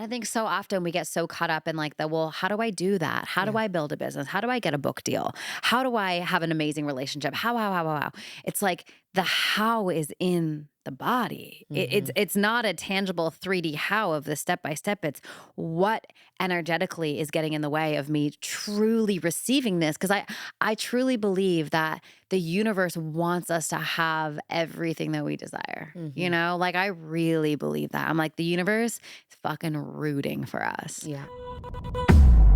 I think so often we get so caught up in like well, how do I do that? How do I build a business? How do I get a book deal? How do I have an amazing relationship? How? It's like the how is in the body. It's not a tangible 3D how of the step by step. It's what energetically is getting in the way of me truly receiving this. Because I truly believe that the universe wants us to have everything that we desire. You know, like I really believe that. I'm like, the universe is fucking rooting for us. Yeah.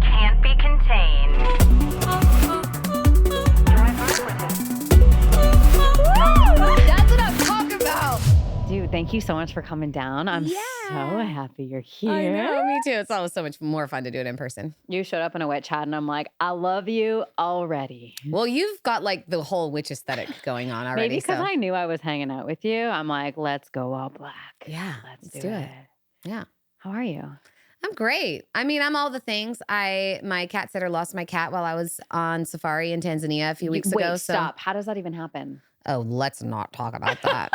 Can't be contained. That's what I'm talking about. Dude, thank you so much for coming down. I'm so happy you're here. I know, me too. It's always so much more fun to do it in person. You showed up in a witch hat and I'm like, I love you already. Well, you've got like the whole witch aesthetic going on already. Maybe because I knew I was hanging out with you. I'm like, let's go all black. Yeah, let's do it. Yeah. How are you? I'm great. I mean, I'm all the things. My cat sitter lost my cat while I was on safari in Tanzania a few weeks ago. Wait, stop. How does that even happen? Oh, let's not talk about that.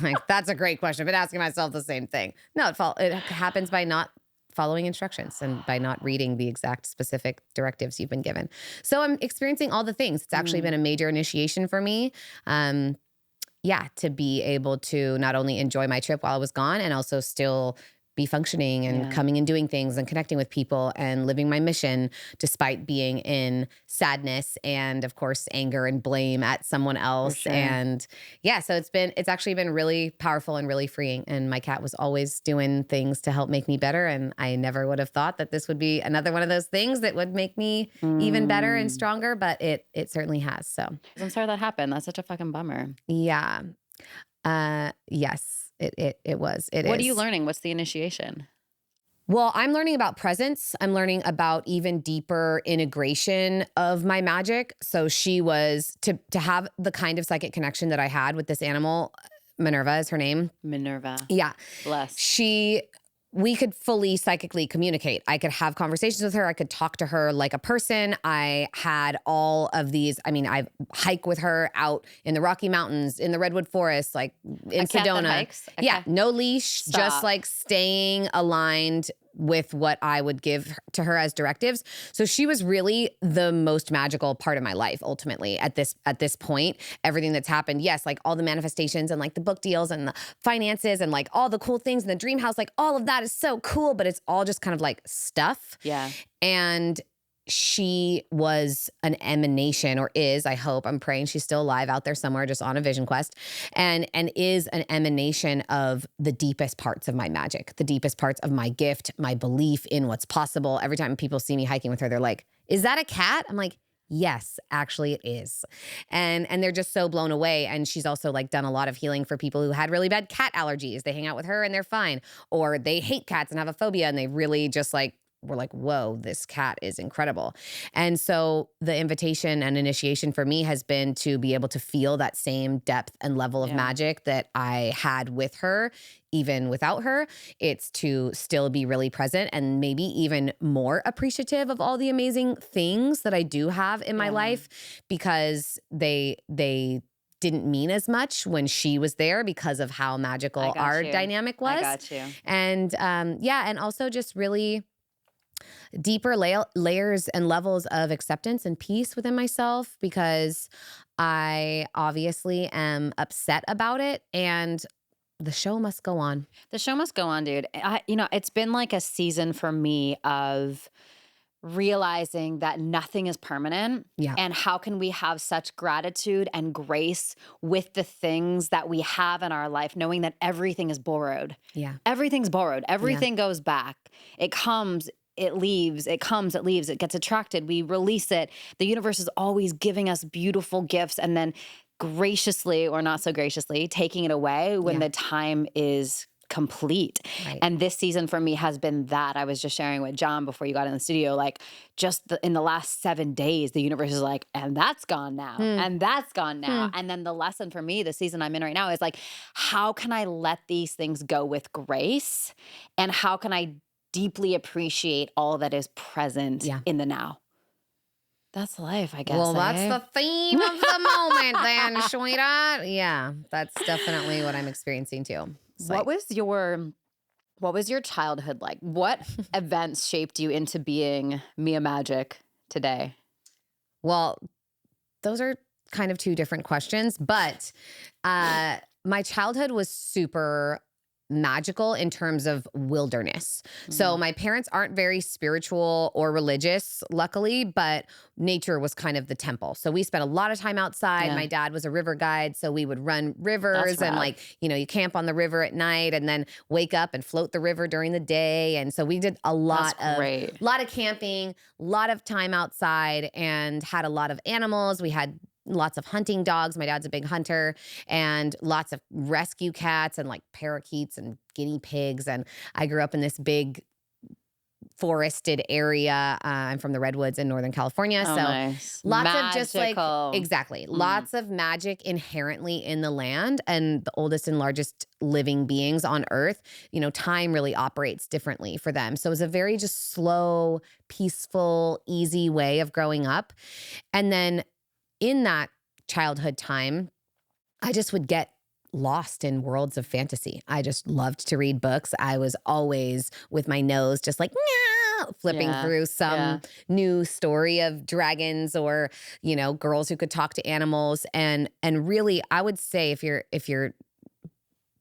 Like, that's a great question. I've been asking myself the same thing. No, it happens by not following instructions and by not reading the exact specific directives you've been given. So I'm experiencing all the things. It's actually been a major initiation for me. To be able to not only enjoy my trip while I was gone and also still be functioning and coming and doing things and connecting with people and living my mission despite being in sadness and of course anger and blame at someone else. Sure. And so it's actually been really powerful and really freeing. And my cat was always doing things to help make me better. And I never would have thought that this would be another one of those things that would make me even better and stronger, but it certainly has. So I'm sorry that happened. That's such a fucking bummer. Yeah. Yes. It was. What are you learning? What's the initiation? Well, I'm learning about presence. I'm learning about even deeper integration of my magic. So she was to have the kind of psychic connection that I had with this animal. Minerva is her name. Minerva. Yeah. Bless. We could fully psychically communicate. I could have conversations with her. I could talk to her like a person. I had all of these. I mean, I hike with her out in the Rocky Mountains, in the Redwood Forest, like in Sedona. Hikes? Okay. Yeah, no leash, Stop. just like staying aligned with what I would give to her as directives. So she was really the most magical part of my life ultimately at this point. Everything that's happened, yes, like all the manifestations and like the book deals and the finances and like all the cool things in the dream house, like all of that is so cool, but it's all just kind of like stuff. Yeah. And she was an emanation, or is, I hope, I'm praying she's still alive out there somewhere just on a vision quest, and is an emanation of the deepest parts of my magic, the deepest parts of my gift, my belief in what's possible. Every time people see me hiking with her, they're like, is that a cat? I'm like, yes, actually it is. And they're just so blown away. And she's also like done a lot of healing for people who had really bad cat allergies. They hang out with her and they're fine. Or they hate cats and have a phobia and they really just like, we're like, whoa, this cat is incredible. And so the invitation and initiation for me has been to be able to feel that same depth and level of magic that I had with her, even without her. It's to still be really present and maybe even more appreciative of all the amazing things that I do have in my life, because they didn't mean as much when she was there because of how magical our dynamic was. I got you. And and also just really deeper layers and levels of acceptance and peace within myself, because I obviously am upset about it and the show must go on. The show must go on, dude. It's been like a season for me of realizing that nothing is permanent. Yeah. And how can we have such gratitude and grace with the things that we have in our life, knowing that everything is borrowed. Yeah. Everything's borrowed. Everything goes back. It comes, it leaves, it comes, it leaves, it gets attracted, we release it. The universe is always giving us beautiful gifts and then graciously or not so graciously taking it away when the time is complete. Right. And this season for me has been that. I was just sharing with John before you got in the studio, like in the last 7 days, the universe is like, and that's gone now. And that's gone now. And then the lesson for me, the season I'm in right now is like, how can I let these things go with grace? And how can I deeply appreciate all that is present in the now? That's life, I guess. Well, that's the theme of the moment then, sweetheart. Yeah, that's definitely what I'm experiencing too. What was your What was your childhood like? What events shaped you into being Mia Magik today? Well, those are kind of two different questions, but my childhood was super magical in terms of wilderness. So my parents aren't very spiritual or religious, luckily, but nature was kind of the temple. So we spent a lot of time outside. Yeah. My dad was a river guide, so we would run rivers That's and rad. you camp on the river at night and then wake up and float the river during the day. And so we did a lot That's of great. camping, a lot of time outside, and had a lot of animals. We had lots of hunting dogs. My dad's a big hunter, and lots of rescue cats and like parakeets and guinea pigs. And I grew up in this big forested area. I'm from the Redwoods in Northern California. Oh, So nice. lots of just Magical. exactly, lots of magic inherently in the land, and the oldest and largest living beings on earth, time really operates differently for them. So it was a very just slow, peaceful, easy way of growing up. And then in that childhood time, I just would get lost in worlds of fantasy. I just loved to read books. I was always with my nose just like meow, flipping Yeah, through some new story of dragons or, girls who could talk to animals. And really, I would say if you're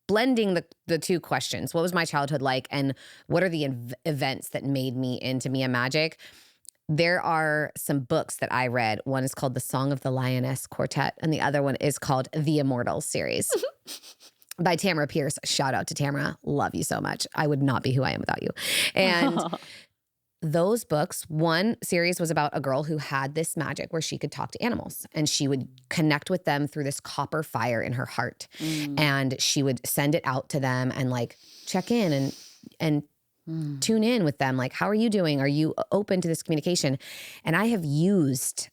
blending the two questions, what was my childhood like and what are the events that made me into Mia Magik? There are some books that I read. One is called The Song of the Lioness Quartet, and the other one is called The Immortals series by Tamara Pierce. Shout out to Tamara. Love you so much. I would not be who I am without you. And those books, one series was about a girl who had this magic where she could talk to animals and she would connect with them through this copper fire in her heart. And she would send it out to them and check in and tune in with them. Like, how are you doing? Are you open to this communication? And I have used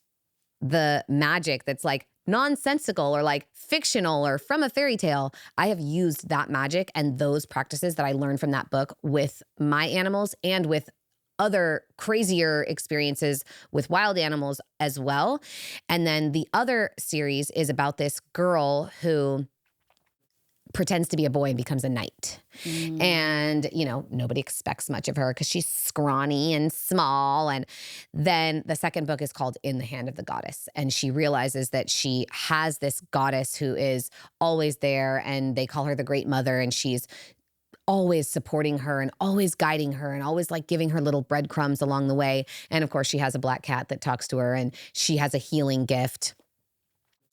the magic that's nonsensical or fictional or from a fairy tale. I have used that magic and those practices that I learned from that book with my animals and with other crazier experiences with wild animals as well. And then the other series is about this girl who pretends to be a boy and becomes a knight. And, nobody expects much of her because she's scrawny and small. And then the second book is called In the Hand of the Goddess. And she realizes that she has this goddess who is always there, and they call her the Great Mother. And she's always supporting her and always guiding her and always giving her little breadcrumbs along the way. And of course, she has a black cat that talks to her, and she has a healing gift.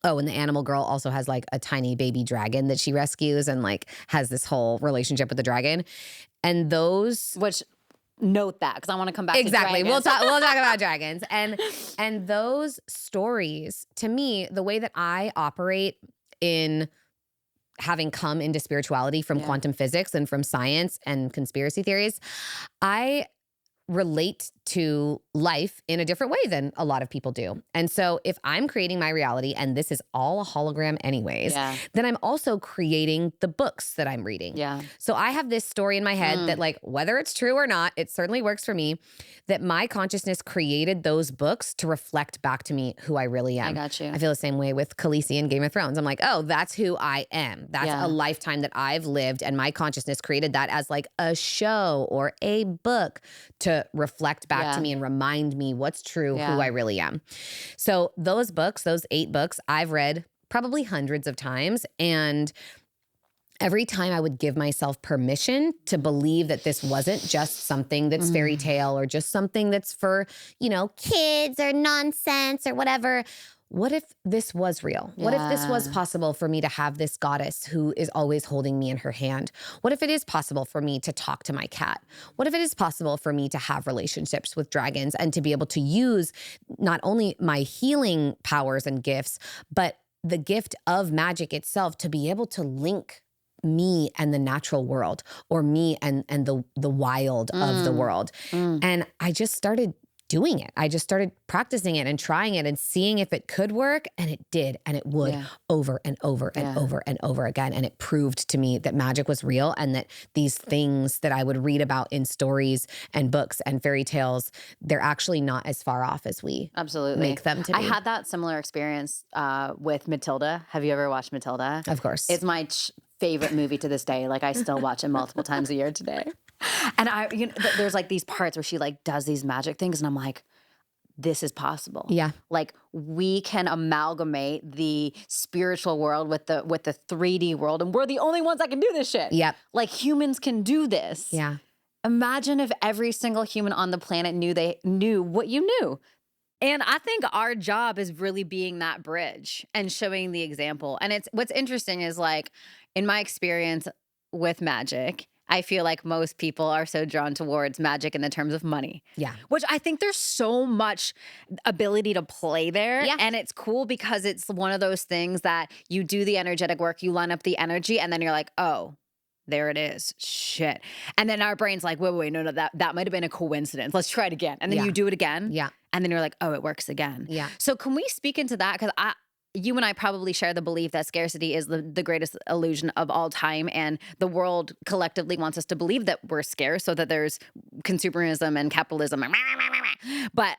Oh, and the animal girl also has a tiny baby dragon that she rescues and has this whole relationship with the dragon. And those, Which, note that, because I want to come back exactly. to We'll dragons. talk about dragons. And those stories, to me, the way that I operate in having come into spirituality from quantum physics and from science and conspiracy theories, I relate to life in a different way than a lot of people do. And so if I'm creating my reality and this is all a hologram anyways, then I'm also creating the books that I'm reading. So I have this story in my head that whether it's true or not, it certainly works for me, that my consciousness created those books to reflect back to me who I really am. I got you. I feel the same way with Khaleesi in Game of Thrones. I'm oh, that's who I am. That's a lifetime that I've lived, and my consciousness created that as a show or a book to reflect back to me and remind me what's true, who I really am. So those books, those 8 books, I've read probably hundreds of times. And every time I would give myself permission to believe that this wasn't just something that's fairy tale or just something that's for, kids or nonsense or whatever. What if this was real? What if this was possible for me to have this goddess who is always holding me in her hand? What if it is possible for me to talk to my cat? What if it is possible for me to have relationships with dragons and to be able to use not only my healing powers and gifts, but the gift of magic itself to be able to link me and the natural world, or me and the wild of the world? And I just started doing it. I just started practicing it and trying it and seeing if it could work, and it did, and it would over and over and over and over again. And it proved to me that magic was real, and that these things that I would read about in stories and books and fairy tales, they're actually not as far off as we make them to be. I had that similar experience with Matilda. Have you ever watched Matilda? Of course. It's my favorite movie to this day. I still watch it multiple times a year today. And there's like these parts where she like does these magic things, and I'm like, this is possible. Yeah. Like we can amalgamate the spiritual world with the 3D world, and we're the only ones that can do this shit. Yep. Like humans can do this. Yeah. Imagine if every single human on the planet knew what you knew. And I think our job is really being that bridge and showing the example. And what's interesting is like in my experience with magic, I feel like most people are so drawn towards magic in the terms of money. Yeah. Which I think there's so much ability to play there. Yeah. And it's cool because it's one of those things that you do the energetic work, you line up the energy, and then you're like, oh, there it is. Shit. And then our brain's like, wait, no, that might have been a coincidence. Let's try it again. And then you do it again. Yeah. And then you're like, oh, it works again. Yeah. So can we speak into that? Because you and I probably share the belief that scarcity is the greatest illusion of all time. And the world collectively wants us to believe that we're scarce so that there's consumerism and capitalism. But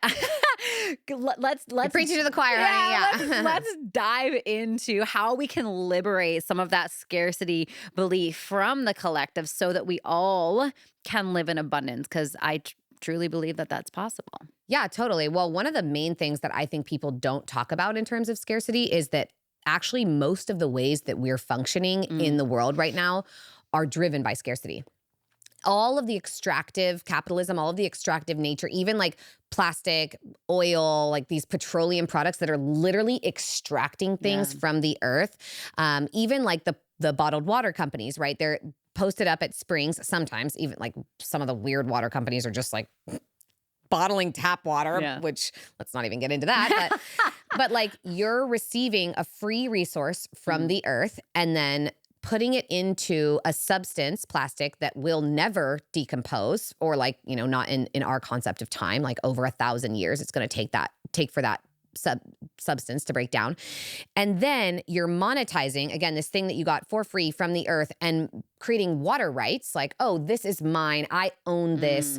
let's You're preaching to the choir, honey. Yeah. Let's dive into how we can liberate some of that scarcity belief from the collective so that we all can live in abundance. Because I truly believe that that's possible. Yeah, totally. Well, one of the main things that I think people don't talk about in terms of scarcity is that actually most of the ways that we're functioning in the world right now are driven by scarcity. All of the extractive capitalism, all of the extractive nature, even like plastic, oil, like these petroleum products that are literally extracting things from the earth, even like the bottled water companies, right? They're posted up at springs. Sometimes even like some of the weird water companies are just like bottling tap water, which let's not even get into that. But like you're receiving a free resource from the earth and then putting it into a substance, plastic, that will never decompose, or like, not in our concept of time, like over 1,000 years, it's going to take for that substance to break down. And then you're monetizing, again, this thing that you got for free from the earth and creating water rights, like, oh, this is mine, I own this.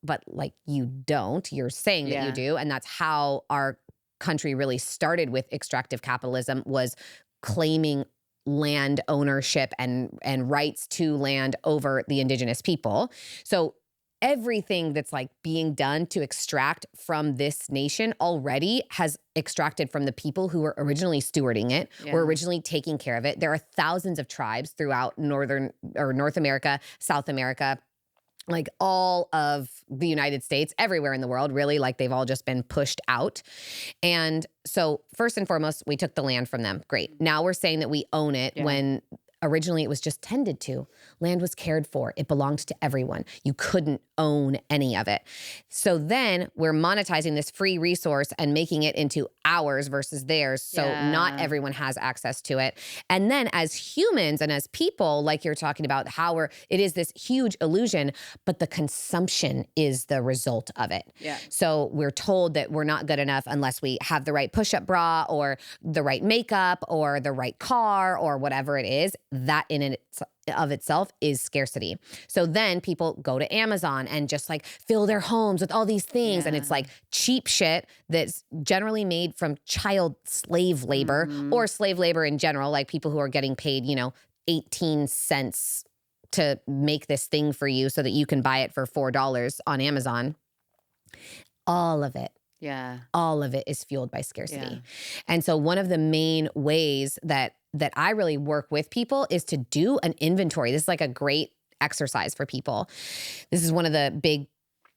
But like you don't, you're saying that you do. And that's how our country really started with extractive capitalism, was claiming land ownership and rights to land over the indigenous people. So everything that's like being done to extract from this nation already has extracted from the people who were originally stewarding it, were originally taking care of it. There are thousands of tribes throughout North America, South America, like all of the United States, everywhere in the world, really, like they've all just been pushed out. And so first and foremost, we took the land from them. Great. Now we're saying that we own it when originally it was just tended to. Land was cared for. It belonged to everyone. You couldn't own any of it. So then we're monetizing this free resource and making it into ours versus theirs. So not everyone has access to it. And then as humans and as people, like you're talking about, how it is this huge illusion, but the consumption is the result of it. Yeah. So we're told that we're not good enough unless we have the right push-up bra or the right makeup or the right car or whatever it is. That in and of itself is scarcity. So then people go to Amazon and just like fill their homes with all these things. And it's like cheap shit that's generally made from child slave labor or slave labor in general, like people who are getting paid, 18 cents to make this thing for you so that you can buy it for $4 on Amazon. All of it. Yeah. All of it is fueled by scarcity. Yeah. And so one of the main ways that I really work with people is to do an inventory. This is like a great exercise for people. This is one of the big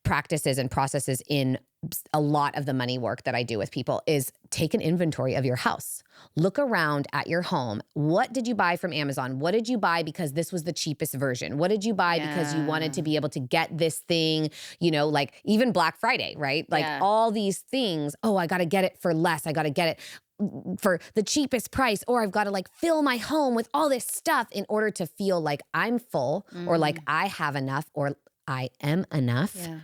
practices and processes in a lot of the money work that I do with people, is take an inventory of your house. Look around at your home. What did you buy from Amazon? What did you buy because this was the cheapest version? What did you buy because you wanted to be able to get this thing, like even Black Friday, right? Like all these things. Oh, I got to get it for less. I got to get it for the cheapest price, or I've got to like fill my home with all this stuff in order to feel like I'm full or like I have enough or I am enough. Yeah.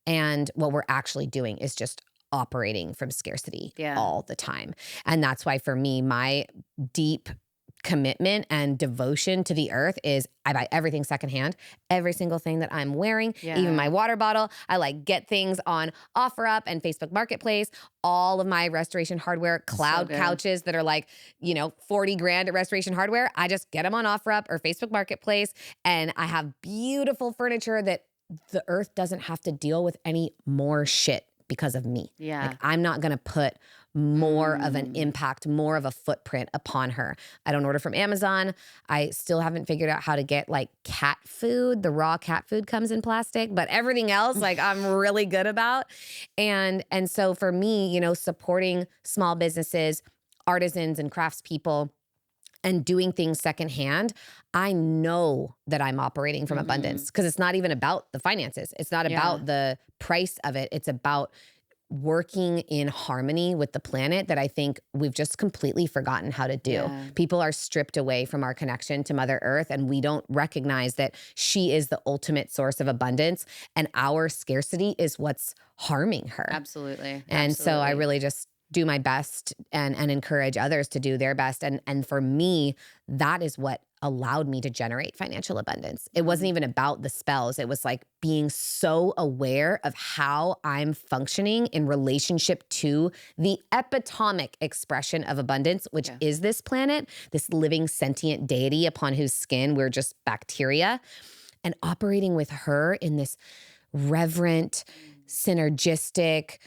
And what we're actually doing is just operating from scarcity all the time. And that's why for me, my deep commitment and devotion to the earth is I buy everything secondhand. Every single thing that I'm wearing, even my water bottle, I like get things on OfferUp and Facebook Marketplace. All of my restoration hardware, cloud couches that are like, 40 grand at restoration hardware, I just get them on OfferUp or Facebook Marketplace. And I have beautiful furniture that the earth doesn't have to deal with any more shit because of me. Yeah. Like, I'm not going to put more of an impact, more of a footprint upon her. I don't order from Amazon. I still haven't figured out how to get like cat food. The raw cat food comes in plastic, but everything else, like, I'm really good about. And so for me, supporting small businesses, artisans and craftspeople, and doing things secondhand, I know that I'm operating from abundance, because it's not even about the finances. It's not about the price of it. It's about working in harmony with the planet that I think we've just completely forgotten how to do. Yeah. People are stripped away from our connection to Mother Earth, and we don't recognize that she is the ultimate source of abundance, and our scarcity is what's harming her. Absolutely. And so I really just do my best and encourage others to do their best. And for me, that is what allowed me to generate financial abundance. It wasn't even about the spells. It was like being so aware of how I'm functioning in relationship to the epitomic expression of abundance, which is this planet, this living sentient deity upon whose skin we're just bacteria, and operating with her in this reverent, synergistic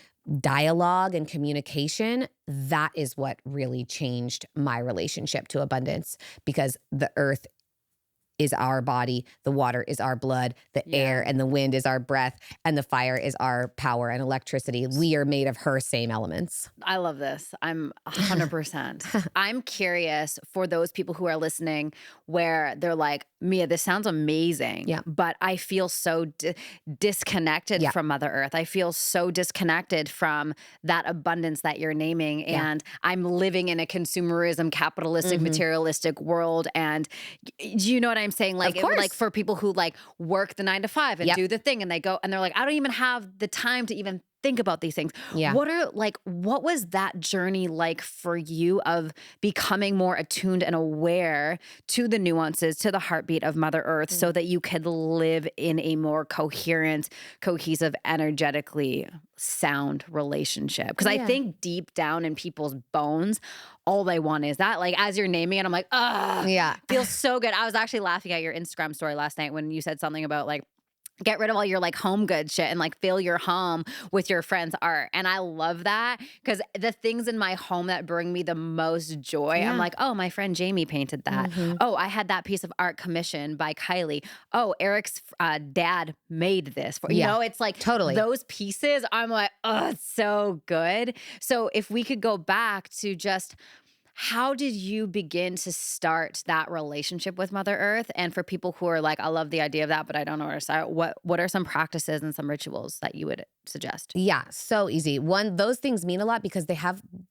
dialogue and communication. That is what really changed my relationship to abundance, because the earth is our body, the water is our blood, the air and the wind is our breath, and the fire is our power and electricity. We are made of her same elements. I love this. I'm 100%. I'm curious for those people who are listening where they're like, Mia, this sounds amazing, but I feel so disconnected from Mother Earth. I feel so disconnected from that abundance that you're naming. And I'm living in a consumerism, capitalistic, materialistic world. And you know what I'm saying? Like, like for people who like work the 9 to 5 and do the thing, and they go and they're like, I don't even have the time to even think about these things. What was that journey like for you of becoming more attuned and aware to the nuances, to the heartbeat of Mother Earth, so that you could live in a more coherent, cohesive, energetically sound relationship? Because I think deep down in people's bones, all they want is that. Like, as you're naming it, I'm like, feels so good. I was actually laughing at your Instagram story last night when you said something about like, get rid of all your like home good shit and like fill your home with your friend's art. And I love that, because the things in my home that bring me the most joy, I'm like, oh, my friend Jamie painted that. Oh, I had that piece of art commissioned by Kylie. Oh, Eric's dad made this. You know, it's like those pieces. I'm like, oh, it's so good. So if we could go back to just, how did you begin to start that relationship with Mother Earth? And for people who are like, I love the idea of that, but I don't know where to start, what are some practices and some rituals that you would suggest? Yeah, so easy. One, those things mean a lot because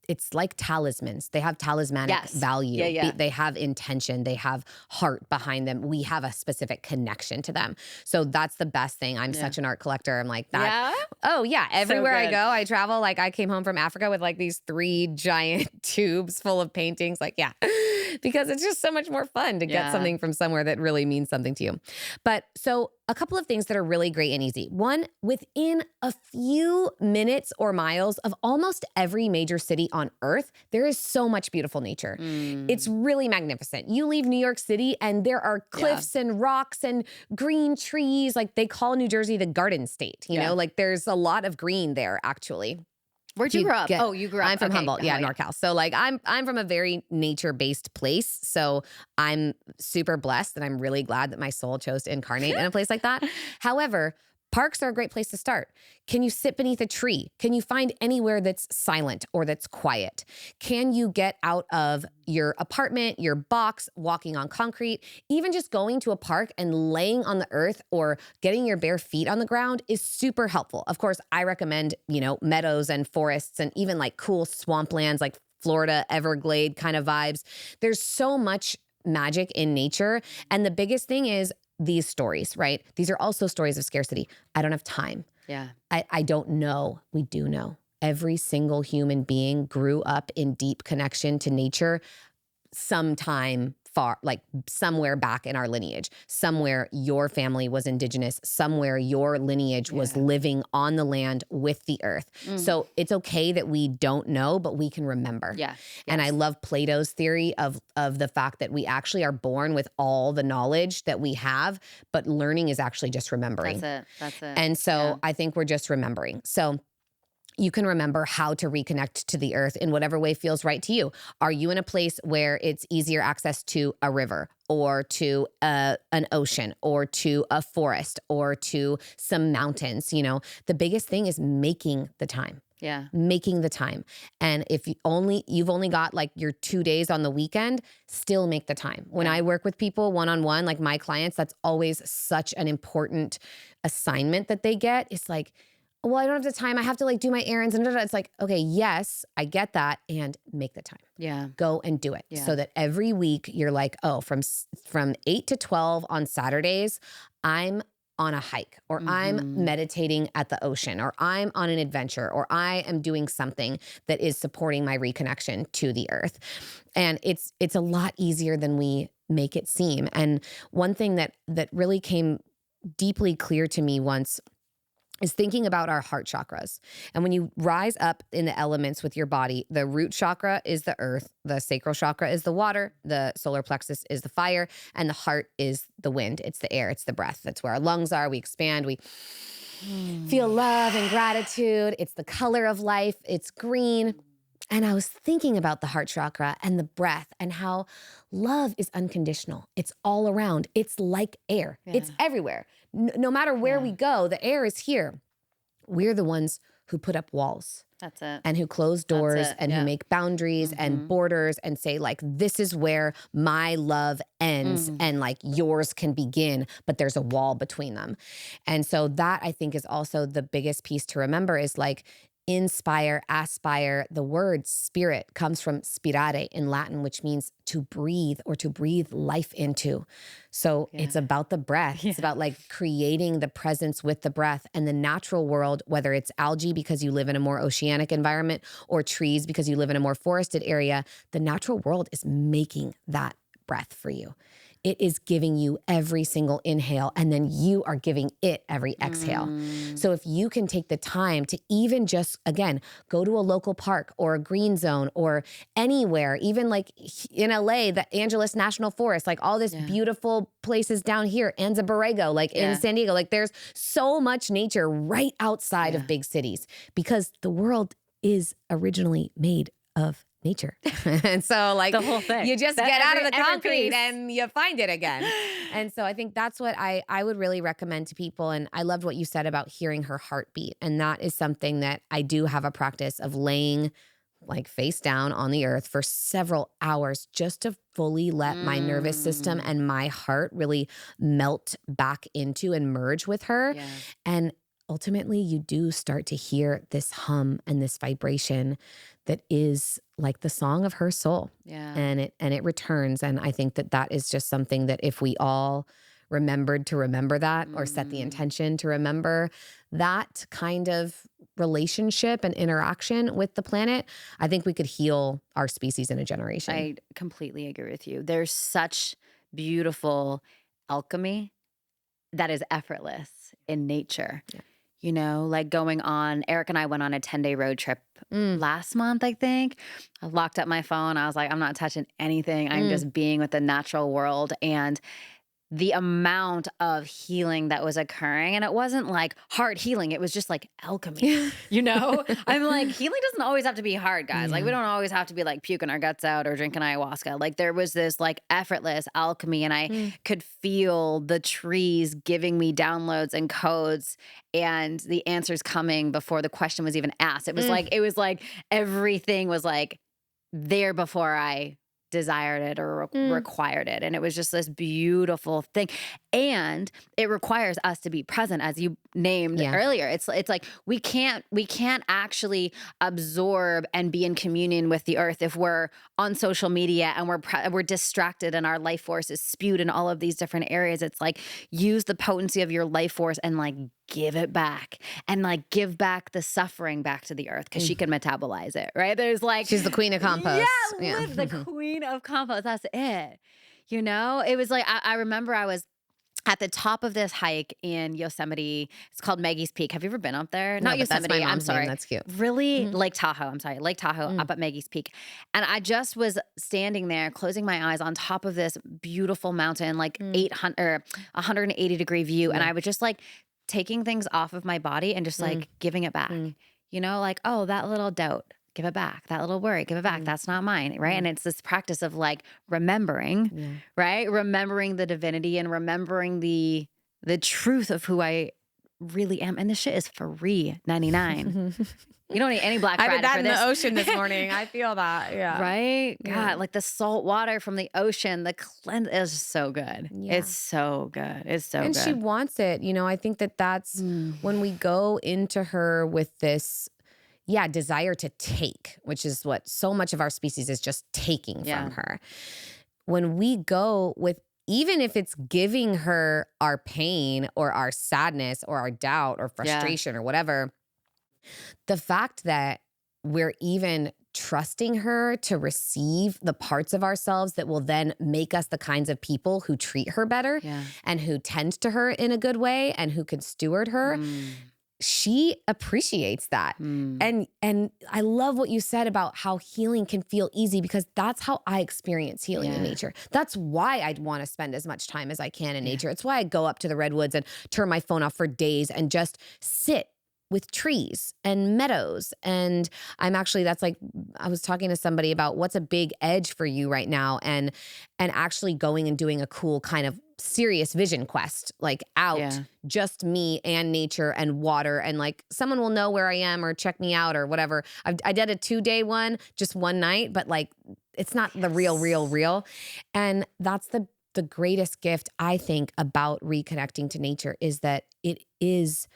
it's like talismans. They have talismanic value. They have intention. They have heart behind them. We have a specific connection to them. So that's the best thing. I'm such an art collector. I'm like that. Yeah? Oh yeah. Everywhere I go, I travel. Like, I came home from Africa with like these 3 giant tubes full of paintings. Like, because it's just so much more fun to get something from somewhere that really means something to you. But so a couple of things that are really great and easy. One, within a few minutes or miles of almost every major city on earth, there is so much beautiful nature. It's really magnificent. You leave New York City and there are cliffs and rocks and green trees. Like, they call New Jersey the Garden State, you know, like there's a lot of green there actually. Where'd you grow up? You grew up. I'm from Humboldt. Yeah, NorCal. So like I'm from a very nature-based place. So I'm super blessed, and I'm really glad that my soul chose to incarnate in a place like that. However, parks are a great place to start. Can you sit beneath a tree? Can you find anywhere that's silent or that's quiet? Can you get out of your apartment, your box, walking on concrete? Even just going to a park and laying on the earth or getting your bare feet on the ground is super helpful. Of course, I recommend, meadows and forests and even like cool swamplands, like Florida, Everglade kind of vibes. There's so much magic in nature. And the biggest thing is these stories, right? These are also stories of scarcity. I don't have time. Yeah. I don't know. We do know. Every single human being grew up in deep connection to nature sometime far, like somewhere back in our lineage, somewhere your family was indigenous, somewhere your lineage was living on the land with the earth. So it's okay that we don't know, but we can remember. Yeah. And I love Plato's theory of the fact that we actually are born with all the knowledge that we have, but learning is actually just remembering. That's it. And so I think we're just remembering. So you can remember how to reconnect to the earth in whatever way feels right to you. Are you in a place where it's easier access to a river or to an ocean or to a forest or to some mountains? You know, the biggest thing is making the time. Yeah. Making the time. And if you've only got like your 2 days on the weekend, still make the time. When I work with people one-on-one, like my clients, that's always such an important assignment that they get. It's like, well, I don't have the time. I have to like do my errands and it's like, okay, yes, I get that, and make the time. Yeah. Go and do it. Yeah. So that every week you're like, oh, from 8 to 12 on Saturdays, I'm on a hike, or I'm meditating at the ocean, or I'm on an adventure, or I am doing something that is supporting my reconnection to the earth. And it's a lot easier than we make it seem. And one thing that really came deeply clear to me once is thinking about our heart chakras. And when you rise up in the elements with your body, the root chakra is the earth, the sacral chakra is the water, the solar plexus is the fire, and the heart is the wind. It's the air, it's the breath. That's where our lungs are. We expand, we feel love and gratitude. It's the color of life. It's green. And I was thinking about the heart chakra and the breath and how love is unconditional. It's all around. It's like air. Yeah. It's everywhere. No matter where we go, the air is here. We're the ones who put up walls. That's it. And who close doors and who make boundaries and borders and say like, this is where my love ends and like yours can begin, but there's a wall between them. And so that I think is also the biggest piece to remember is like, inspire, aspire. The word spirit comes from spirare in Latin, which means to breathe or to breathe life into. So it's about the breath. It's about like creating the presence with the breath, and the natural world, whether it's algae because you live in a more oceanic environment or trees because you live in a more forested area, the natural world is making that breath for you. It is giving you every single inhale, and then you are giving it every exhale. So if you can take the time to even just, again, go to a local park or a green zone or anywhere, even like in LA, the Angeles National Forest, like all this beautiful places down here, Anza Borrego, like in San Diego, like there's so much nature right outside of big cities because the world is originally made of nature. And so like the whole thing. You just get out of the concrete and you find it again. And so I think that's what I would really recommend to people. And I loved what you said about hearing her heartbeat. And that is something that I do have a practice of laying like face down on the earth for several hours just to fully let my nervous system and my heart really melt back into and merge with her. Yeah. And ultimately you do start to hear this hum and this vibration that is like the song of her soul. Yeah. And it returns. And I think that is just something that if we all remembered to remember that or set the intention to remember that kind of relationship and interaction with the planet, I think we could heal our species in a generation. I completely agree with you. There's such beautiful alchemy that is effortless in nature. Yeah. You know, like Eric and I went on a 10-day road trip last month, I think. I locked up my phone. I was like, I'm not touching anything. I'm just being with the natural world. And the amount of healing that was occurring, and it wasn't like hard healing. It was just like alchemy, you know? I'm like, healing doesn't always have to be hard, guys. Like we don't always have to be like puking our guts out or drinking ayahuasca. Like there was this like effortless alchemy, and I could feel the trees giving me downloads and codes and the answers coming before the question was even asked. It was like everything was like there before I desired it or required it. And it was just this beautiful thing. And it requires us to be present, as you named earlier. It's like we can't actually absorb and be in communion with the earth if we're on social media and we're distracted and our life force is spewed in all of these different areas. It's like use the potency of your life force and like give it back and like give back the suffering back to the earth because she can metabolize it, right? There's like she's the queen of compost. Yeah, the queen of compost. That's it. You know, it was like, I remember I was at the top of this hike in Yosemite. It's called Maggie's Peak. Have you ever been up there? No, Not but that's my Yosemite. I'm mom's name. sorry. That's cute. Really? Mhm. Lake Tahoe. I'm sorry. Lake Tahoe up at Maggie's Peak. And I just was standing there, closing my eyes on top of this beautiful mountain, like 800 or 180-degree view. And I was just like taking things off of my body and just like giving it back. You know, like, oh, that little doubt. Give it back. That little worry, give it back. That's not mine, right? And it's this practice of like remembering, right? Remembering the divinity and remembering the truth of who I really am. And this shit is free, 99. You don't need any Black Friday I did that for in this. the ocean this morning. I feel that. Yeah. Right? Yeah. God, like the salt water from the ocean, the cleanse is just so good. Yeah. It's so good. It's so And good. she wants it. You know, I think that that's when we go into her with this, desire to take, which is what so much of our species is just taking from her. When we go with, even if it's giving her our pain or our sadness or our doubt or frustration or whatever, the fact that we're even trusting her to receive the parts of ourselves that will then make us the kinds of people who treat her better and who tend to her in a good way and who can steward her. She appreciates that. And I love what you said about how healing can feel easy, because that's how I experience healing in nature. That's why I'd want to spend as much time as I can in nature. It's why I go up to the redwoods and turn my phone off for days and just sit with trees and meadows. And that's like, I was talking to somebody about what's a big edge for you right now, and actually going and doing a cool kind of serious vision quest, like out just me and nature and water, and like someone will know where I am or check me out or whatever. I did a 2-day one, just one night, but like it's not the real. And that's the greatest gift, I think, about reconnecting to nature, is that it is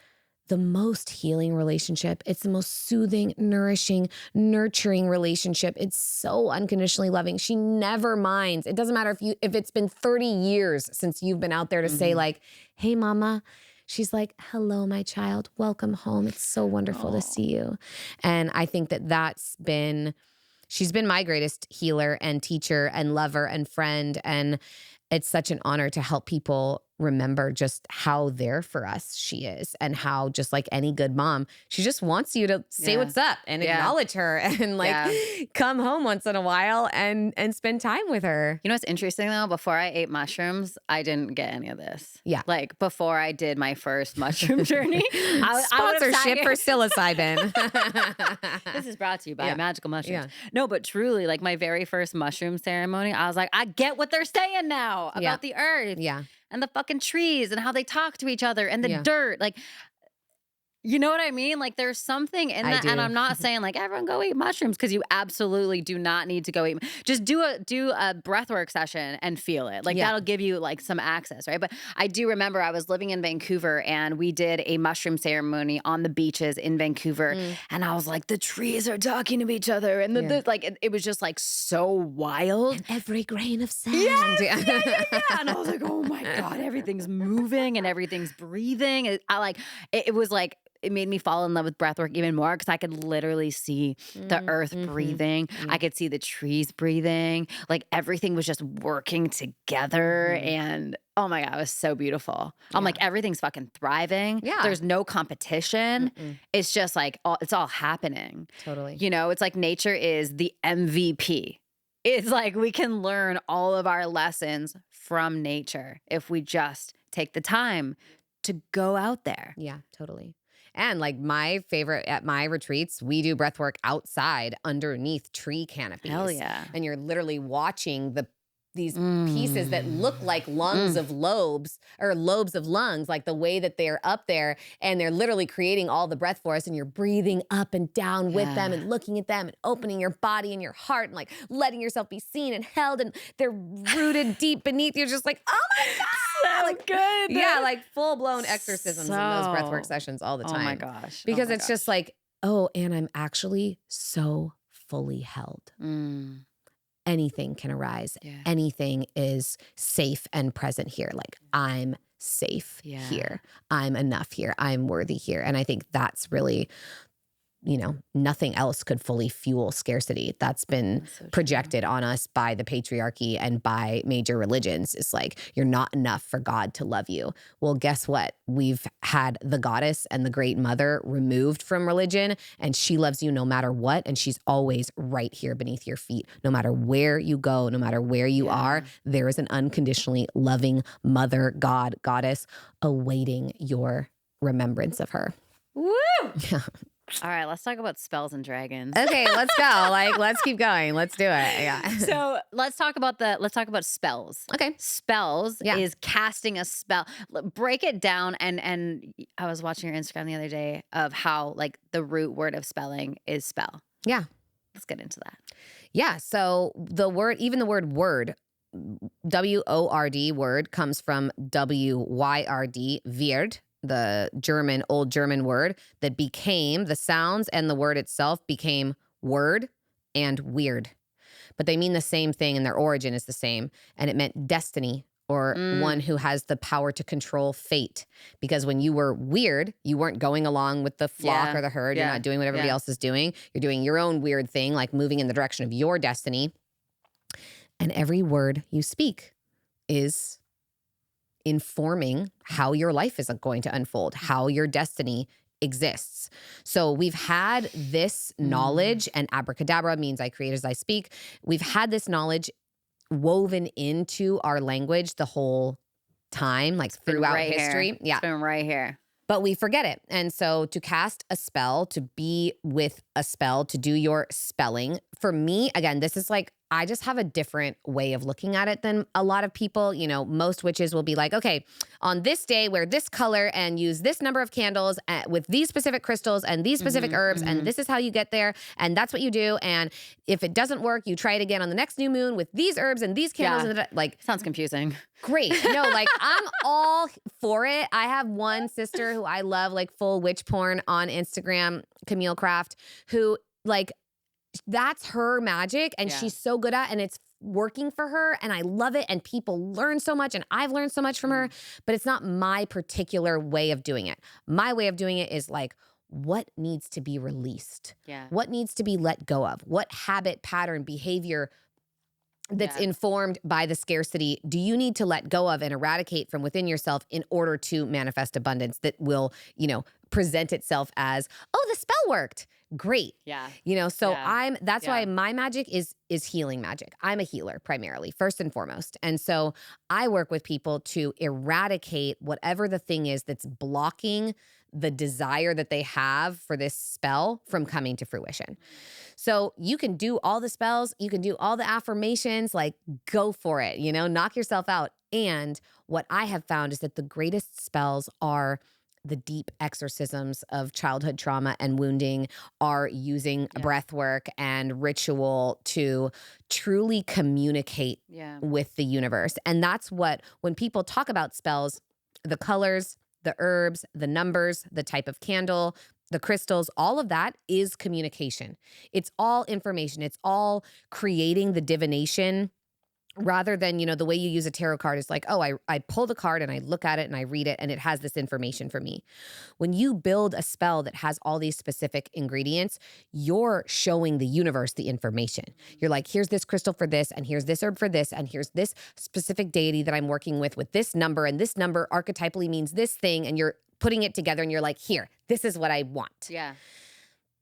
the most healing relationship. It's the most soothing, nourishing, nurturing relationship. It's so unconditionally loving. She never minds. It doesn't matter if it's been 30 years since you've been out there to say like, hey, mama. She's like, hello, my child. Welcome home. It's so wonderful to see you. And I think that she's been my greatest healer and teacher and lover and friend. And it's such an honor to help people remember just how there for us she is, and how, just like any good mom, she just wants you to say what's up and acknowledge her and come home once in a while and spend time with her. You know what's interesting though? Before I ate mushrooms, I didn't get any of this. Yeah. Like before I did my first mushroom journey. Sponsorship for psilocybin. This is brought to you by Magical Mushrooms. Yeah. No, but truly, like my very first mushroom ceremony, I was like, I get what they're saying now about the earth. Yeah. And the fucking trees and how they talk to each other and the dirt. Like, you know what I mean? Like there's something in that. And I'm not saying like everyone go eat mushrooms, because you absolutely do not need to go eat. Just do a breathwork session and feel it. Like that'll give you like some access, right? But I do remember I was living in Vancouver and we did a mushroom ceremony on the beaches in Vancouver. And I was like, the trees are talking to each other. And it was just like so wild. And every grain of sand. Yeah. And I was like, oh my God, everything's moving and everything's breathing. It was like, it made me fall in love with breathwork even more, because I could literally see the earth breathing. I could see the trees breathing. Like everything was just working together. And oh my God, it was so beautiful. I'm like, everything's fucking thriving. Yeah. There's no competition. It's just like, it's all happening. Totally. You know, it's like nature is the MVP. It's like we can learn all of our lessons from nature if we just take the time to go out there. Yeah, totally. And like my favorite at my retreats, we do breath work outside underneath tree canopies. Hell yeah. And you're literally watching these pieces that look like lungs of lobes, or lobes of lungs, like the way that they're up there, and they're literally creating all the breath for us, and you're breathing up and down with them and looking at them and opening your body and your heart and like letting yourself be seen and held, and they're rooted deep beneath you, just like, oh my God. So like, good. Yeah, like full-blown exorcisms in those breathwork sessions all the time. Oh my gosh. Because it's just like, oh, and I'm actually so fully held. Anything can arise. Yeah. Anything is safe and present here. Like, I'm safe here. I'm enough here. I'm worthy here. And I think that's really nothing else could fully fuel scarcity. That's been That's so true. projected on us by the patriarchy and by major religions. It's like, you're not enough for God to love you. Well, guess what? We've had the goddess and the great mother removed from religion, and she loves you no matter what. And she's always right here beneath your feet. No matter where you go, no matter where you are, there is an unconditionally loving mother, God, goddess awaiting your remembrance of her. Woo! All right, let's talk about spells and dragons. Okay, let's go. Let's keep going. Let's do it. Yeah. So let's talk about spells. Okay. Spells is casting a spell. Break it down. And I was watching your Instagram the other day of how like the root word of spelling is spell. Yeah. Let's get into that. Yeah. So the word, even the word word, W-O-R-D word comes from W-Y-R-D, wird, the old German word that became, the sounds and the word itself became word and weird. But they mean the same thing and their origin is the same. And it meant destiny, or one who has the power to control fate. Because when you were weird, you weren't going along with the flock or the herd. You're not doing what everybody else is doing. You're doing your own weird thing, like moving in the direction of your destiny. And every word you speak is informing how your life is going to unfold, how your destiny exists. So we've had this knowledge, and abracadabra means I create as I speak. We've had this knowledge woven into our language the whole time, like throughout history. Yeah. It's been right here. But we forget it. And so to cast a spell, to be with a spell, to do your spelling, for me, again, this is like, I just have a different way of looking at it than a lot of people. Most witches will be like, okay, on this day, wear this color and use this number of candles with these specific crystals and these specific herbs, and this is how you get there, and that's what you do. And if it doesn't work, you try it again on the next new moon with these herbs and these candles. Yeah. And Sounds confusing. Great. No, I'm all for it. I have one sister who I love, full witch porn on Instagram, Camille Craft, who that's her magic and she's so good at, and it's working for her, and I love it, and people learn so much, and I've learned so much from her, but it's not my particular way of doing it. My way of doing it is what needs to be released? Yeah. What needs to be let go of? What habit, pattern, behavior that's informed by the scarcity do you need to let go of and eradicate from within yourself in order to manifest abundance that will, present itself as, oh, the spell worked. Great. Yeah. That's why my magic is healing magic. I'm a healer primarily, first and foremost. And so I work with people to eradicate whatever the thing is that's blocking the desire that they have for this spell from coming to fruition. So you can do all the spells, you can do all the affirmations, go for it, knock yourself out. And what I have found is that the greatest spells are the deep exorcisms of childhood trauma and wounding, are using breathwork and ritual to truly communicate with the universe. And that's what, when people talk about spells, the colors, the herbs, the numbers, the type of candle, the crystals, all of that is communication. It's all information. It's all creating the divination, rather than, the way you use a tarot card is I pull the card and I look at it and I read it and it has this information for me. When you build a spell that has all these specific ingredients, you're showing the universe the information. You're like, here's this crystal for this, and here's this herb for this, and here's this specific deity that I'm working with this number, and this number archetypally means this thing, and you're putting it together and you're like, here, this is what I want. Yeah.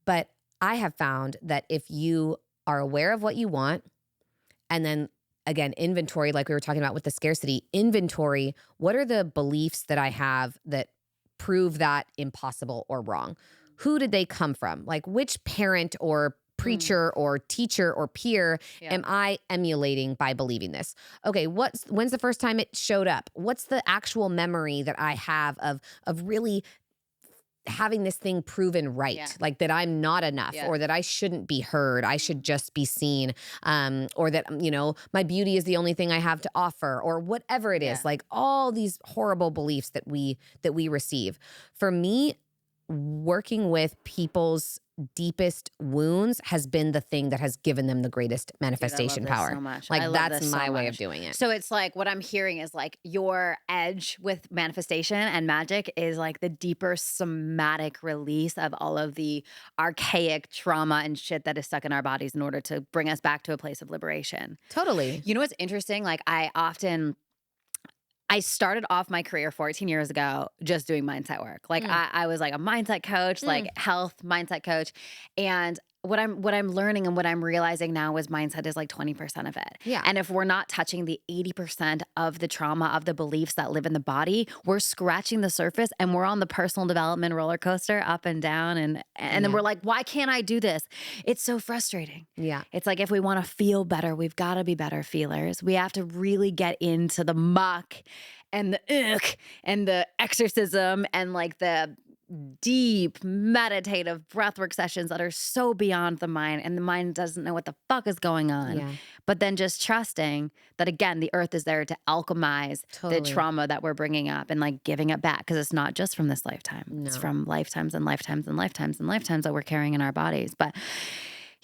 But I have found that if you are aware of what you want, and then again, inventory, like we were talking about with the scarcity, inventory, what are the beliefs that I have that prove that impossible or wrong? Who did they come from? Which parent or preacher or teacher or peer am I emulating by believing this? Okay, when's the first time it showed up? What's the actual memory that I have of really having this thing proven right, that I'm not enough, or that I shouldn't be heard, I should just be seen, or that, my beauty is the only thing I have to offer, or whatever it is, all these horrible beliefs that we receive. For me, working with people's deepest wounds has been the thing that has given them the greatest manifestation this power. so much. Like I love that's this so my way of much. doing it. So it's like what I'm hearing is like your edge with manifestation and magic is like the deeper somatic release of all of the archaic trauma and shit that is stuck in our bodies in order to bring us back to a place of liberation. Totally. You know what's interesting? Like I started off my career 14 years ago just doing mindset work. Like I was like a mindset coach, like health mindset coach. And what I'm learning and what I'm realizing now is mindset is like 20% of it. Yeah. And if we're not touching the 80% of the trauma of the beliefs that live in the body, we're scratching the surface and we're on the personal development roller coaster up and down. And then we're like, why can't I do this? It's so frustrating. Yeah. It's like if we want to feel better, we've got to be better feelers. We have to really get into the muck and the ugh and the exorcism and like the deep meditative breathwork sessions that are so beyond the mind, and the mind doesn't know what the fuck is going on. Yeah. But then just trusting that, again, the earth is there to alchemize the trauma that we're bringing up and like giving it back, because it's not just from this lifetime. No. It's from lifetimes and lifetimes and lifetimes and lifetimes that we're carrying in our bodies. But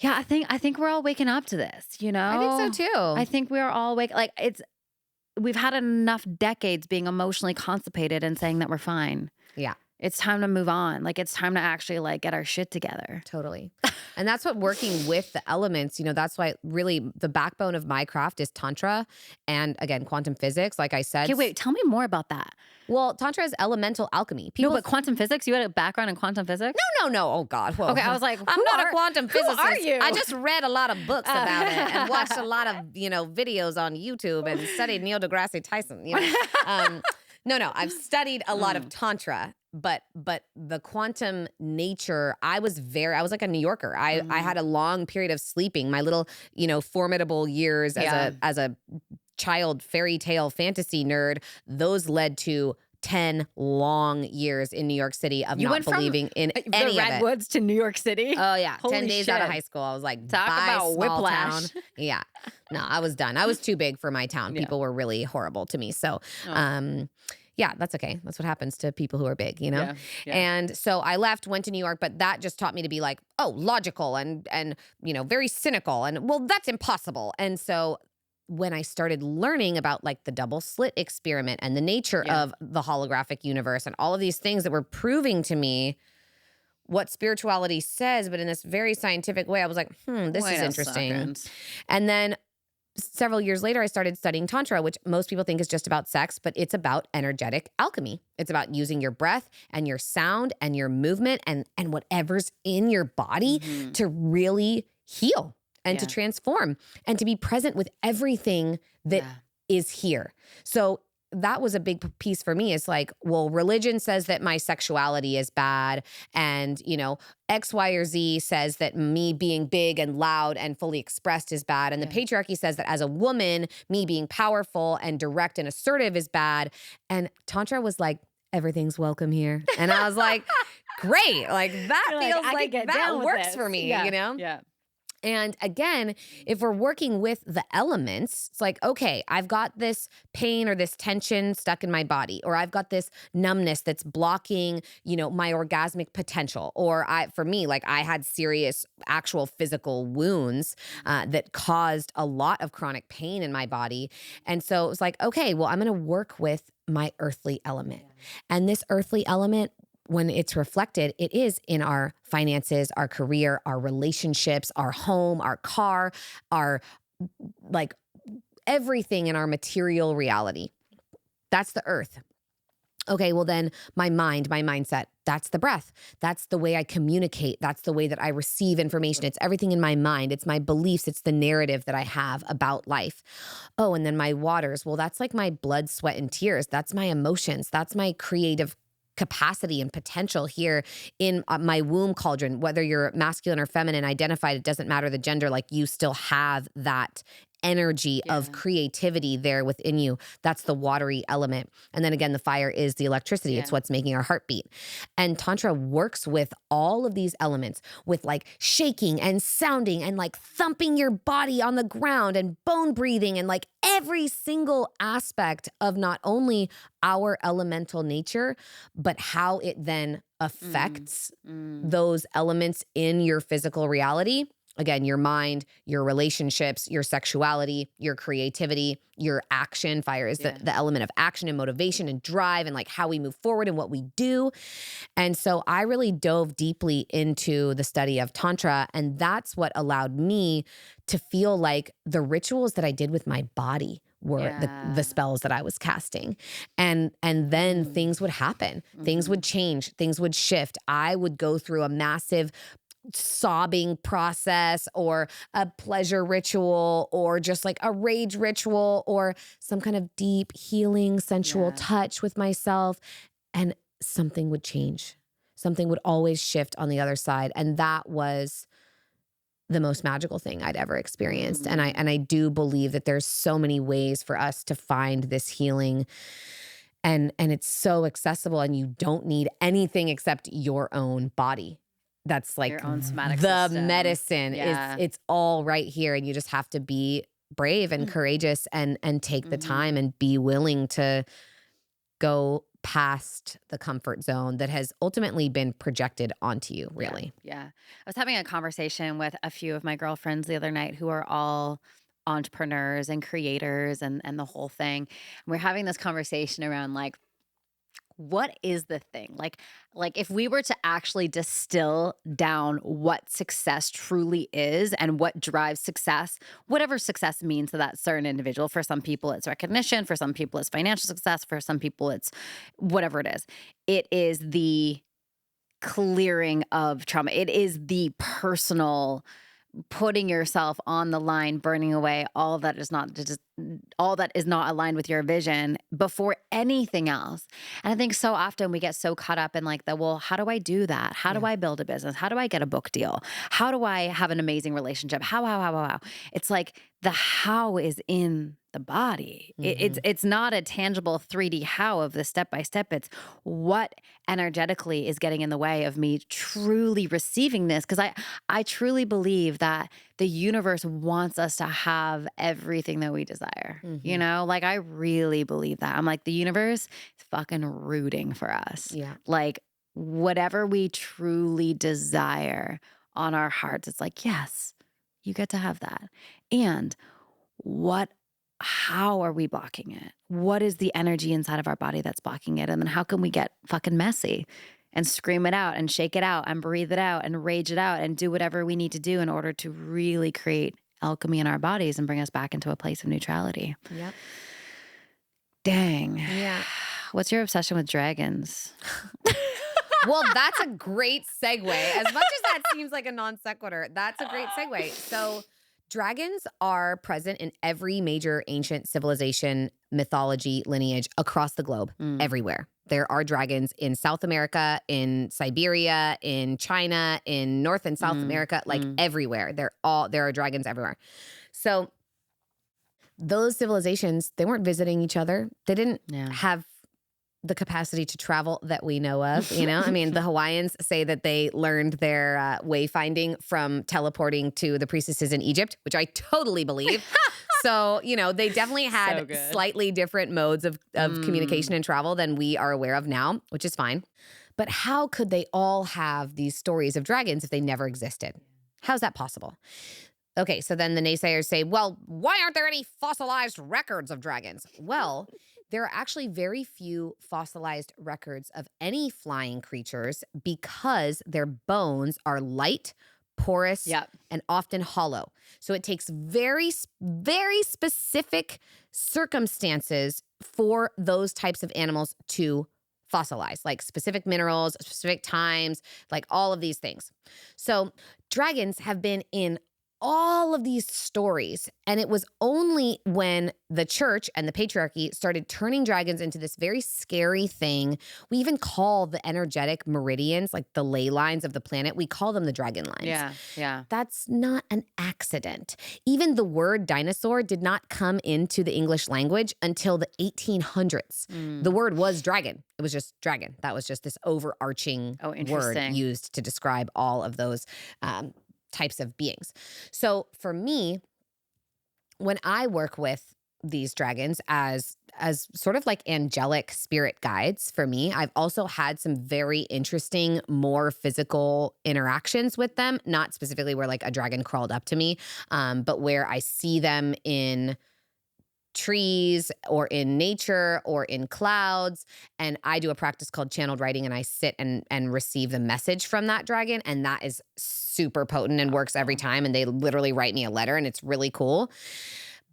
yeah, I think we're all waking up to this, you know? I think so too. I think we're all we've had enough decades being emotionally constipated and saying that we're fine. Yeah. It's time to move on. Like, it's time to actually like get our shit together. Totally. And that's what working with the elements, that's why really the backbone of my craft is tantra and, again, quantum physics, like I said. Okay, wait, tell me more about that. Well, tantra is elemental alchemy. No, but quantum physics? You had a background in quantum physics? No. Oh, God. Whoa. Okay, I was like, I'm not a quantum physicist. Who are you? I just read a lot of books about it and watched a lot of, videos on YouTube and studied Neil deGrasse Tyson. No, I've studied a lot of tantra, but the quantum nature, I was like a New Yorker. I had a long period of sleeping. My little, formidable years as a child fairy tale fantasy nerd, those led to 10 long years in New York City of not believing in any of it. The Redwoods to New York City? Oh, yeah. Holy 10 days shit. out of high school. I was like, talk bye, about small whiplash. town. Yeah. No, I was done. I was too big for my town. Yeah. People were really horrible to me. So, yeah, that's okay. That's what happens to people who are big, Yeah. And so I left, went to New York, but that just taught me to be like, oh, logical and very cynical and, well, that's impossible. And so when I started learning about like the double slit experiment and the nature of the holographic universe and all of these things that were proving to me what spirituality says, but in this very scientific way, I was like, this is interesting. And then several years later, I started studying tantra, which most people think is just about sex, but it's about energetic alchemy. It's about using your breath and your sound and your movement and whatever's in your body to really heal and to transform and to be present with everything that is here. So that was a big piece for me. It's like, well, religion says that my sexuality is bad and, X, Y, or Z says that me being big and loud and fully expressed is bad. And the patriarchy says that as a woman, me being powerful and direct and assertive is bad. And tantra was like, everything's welcome here. And I was like, great. Like that feels like that works for me, Yeah. And again, if we're working with the elements, it's like, okay, I've got this pain or this tension stuck in my body, or I've got this numbness that's blocking, my orgasmic potential. Or for me, like I had serious actual physical wounds that caused a lot of chronic pain in my body. And so it was like, okay, well, I'm going to work with my earthly element. And this earthly element, when it's reflected, it is in our finances, our career, our relationships, our home, our car, our like everything in our material reality. That's the earth. Okay, well then my mind, my mindset, that's the breath. That's the way I communicate. That's the way that I receive information. It's everything in my mind. It's my beliefs. It's the narrative that I have about life. Oh, and then my waters. Well, that's like my blood, sweat, and tears. That's my emotions. That's my creative capacity and potential here in my womb cauldron. Whether you're masculine or feminine identified, it doesn't matter the gender, like you still have that energy of creativity there within you. That's the watery element. And then again, the fire is the electricity. It's what's making our heart beat. And tantra works with all of these elements, with like shaking and sounding and like thumping your body on the ground and bone breathing and like every single aspect of not only our elemental nature, but how it then affects Mm. those elements in your physical reality. Again, your mind, your relationships, your sexuality, your creativity, your action. Fire is Yeah. the element of action and motivation and drive and like how we move forward and what we do. And so I really dove deeply into the study of Tantra. And that's what allowed me to feel like the rituals that I did with my body were the Yeah. spells that I was casting. And then things would happen. Things would change. Things would shift. I would go through a massive sobbing process or a pleasure ritual or just like a rage ritual or some kind of deep healing sensual Yeah. touch with myself, and something would change. Something would always shift on the other side, and that was the most magical thing I'd ever experienced. And I do believe that there's so many ways for us to find this healing, and it's so accessible, and you don't need anything except your own body. That's like Your own somatic the system. medicine Yeah. it's all right here, and you just have to be brave and courageous and take the time and be willing to go past the comfort zone that has ultimately been projected onto you, really. Yeah. I was having a conversation with a few of my girlfriends the other night who are all entrepreneurs and creators and the whole thing. And we're having this conversation around like, what is the thing? Like if we were to actually distill down what success truly is and what drives success, whatever success means to that certain individual. For some people, it's recognition. For some people, it's financial success. For some people, it's whatever it is. It is the clearing of trauma. It is the personal putting yourself on the line, burning away all that is not aligned with your vision before anything else. And I think so often we get so caught up in like well, how do I do that? How do I build a business? How do I get a book deal? How do I have an amazing relationship? How? It's like the how is in the body. It's not a tangible 3D how of the step by step. It's what energetically is getting in the way of me truly receiving this. Because I truly believe that the universe wants us to have everything that we desire. You know, like I really believe that. I'm like, the universe is fucking rooting for us. Yeah. Like whatever we truly desire on our hearts, it's like, yes, you get to have that. And how are we blocking it? What is the energy inside of our body that's blocking it? And then how can we get fucking messy and scream it out and shake it out and breathe it out and rage it out and do whatever we need to do in order to really create alchemy in our bodies and bring us back into a place of neutrality. Yep. Dang. Yeah. What's your obsession with dragons? Well, that's a great segue. As much as that seems like a non sequitur, that's a great segue. So dragons are present in every major ancient civilization, mythology, lineage across the globe, everywhere. There are dragons in South America, in Siberia, in China, in North and South America, like everywhere. There are dragons everywhere. So those civilizations, they weren't visiting each other. They didn't have the capacity to travel that we know of, you know? I mean, the Hawaiians say that they learned their wayfinding from teleporting to the priestesses in Egypt, which I totally believe. So, you know, they definitely had slightly different modes of communication and travel than we are aware of now, which is fine. But how could they all have these stories of dragons if they never existed? How's that possible? Okay, so then the naysayers say, well, why aren't there any fossilized records of dragons? Well, there are actually very few fossilized records of any flying creatures because their bones are light, porous, and often hollow. So it takes very, very specific circumstances for those types of animals to fossilize, like specific minerals, specific times, like all of these things. So dragons have been in all of these stories. And it was only when the church and the patriarchy started turning dragons into this very scary thing. We even call the energetic meridians, like the ley lines of the planet, we call them the dragon lines. Yeah. That's not an accident. Even the word dinosaur did not come into the English language until the 1800s. The word was dragon. It was just dragon. That was just this overarching word used to describe all of those types of beings. So for me, when I work with these dragons as sort of like angelic spirit guides for me. I've also had some very interesting, more physical interactions with them, not specifically where like a dragon crawled up to me, but where I see them in trees or in nature or in clouds. And I do a practice called channeled writing, and I sit and receive the message from that dragon. And that is super potent and works every time. And they literally write me a letter, and it's really cool.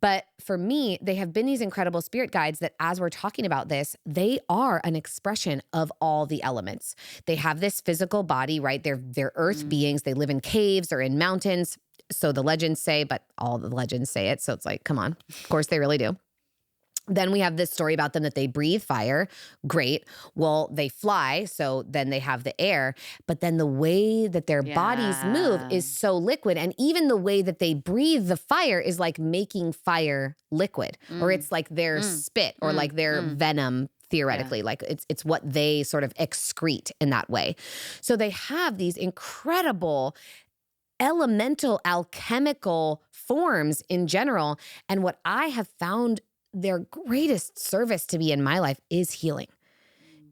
But for me, they have been these incredible spirit guides that as we're talking about this, they are an expression of all the elements. They have this physical body, right? They're earth beings. They live in caves or in mountains. So the legends say, but all the legends say it. So it's like, come on. Of course they really do. Then we have this story about them that they breathe fire. Great. Well, they fly, so then they have the air. But then the way that their bodies move is so liquid. And even the way that they breathe the fire is like making fire liquid. Or it's like their spit or like their venom, theoretically. Like it's what they sort of excrete in that way. So they have these incredible elemental alchemical forms in general. And what I have found their greatest service to be in my life is healing,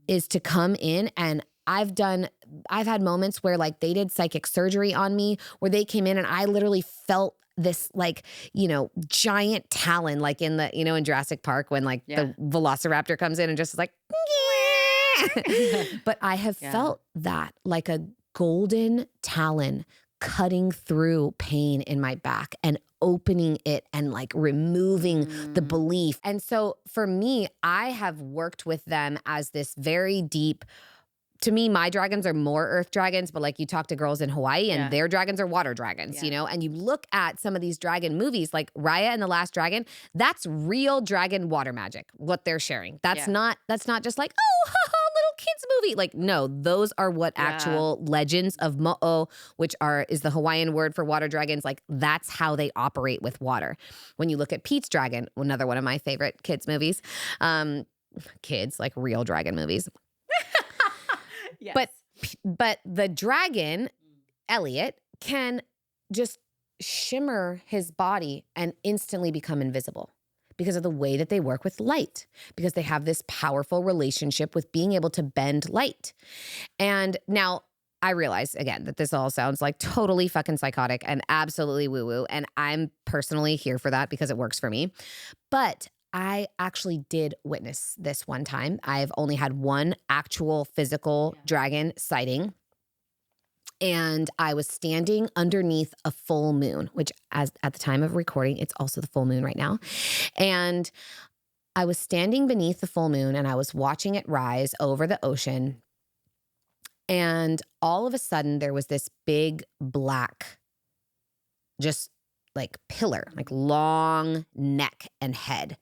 is to come in. And I've had moments where like they did psychic surgery on me, where they came in and I literally felt this like, giant talon, like in the, in Jurassic Park when like the velociraptor comes in and just is like, but I have felt that like a golden talon cutting through pain in my back and opening it and like removing the belief. And so for me, I have worked with them as this very deep, to me, my dragons are more earth dragons, but like you talk to girls in Hawaii and their dragons are water dragons, and you look at some of these dragon movies like Raya and the Last Dragon, that's real dragon water magic, what they're sharing. That's not just like, oh, little kids movie. Like, no, those are what actual legends of Mo'o, which is the Hawaiian word for water dragons. Like that's how they operate with water. When you look at Pete's Dragon, another one of my favorite kids movies, kids like real dragon movies. Yes. But the dragon, Elliot, can just shimmer his body and instantly become invisible because of the way that they work with light, because they have this powerful relationship with being able to bend light. And now I realize, again, that this all sounds like totally fucking psychotic and absolutely woo-woo, and I'm personally here for that because it works for me. But I actually did witness this one time. I've only had one actual physical dragon sighting. And I was standing underneath a full moon, which at the time of recording, it's also the full moon right now. And I was standing beneath the full moon and I was watching it rise over the ocean. And all of a sudden there was this big black, just like pillar, like long neck and head.